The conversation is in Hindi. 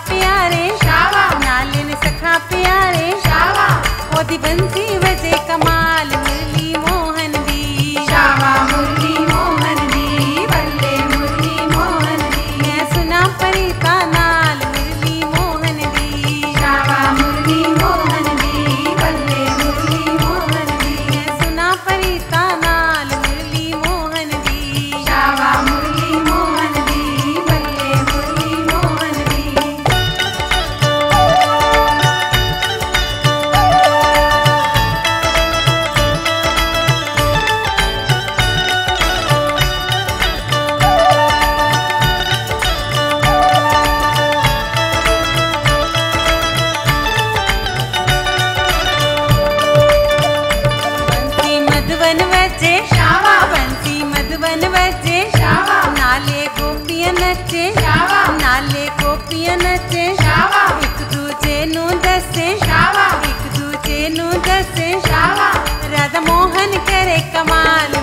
प्यारे शावा नालिन सखा प्यारे शावा ओदी बंसी बजे कमाल मुरली मोहन दी शावा मुरली मोहन दी बल्ले मुरली मोहन दी मैं सुना परिता नाल मुरली मोहन दी शावा मुरली मोहन दी बल्ले मुरली मोहन दी मैं सुना परिता नाल मुरली मोहन दी शावा मुरली मोहन दी बल्ले मुरली मोहन दी बंसी मधुवन बजे शावा बंसी मधुवन बजे शावा नाले गोपियां नचे शावा नाले गोपियां नचे शावा एक दूजे नू दसे शावा एक दूजे नू दसे शावा राधा मोहन करे कमाल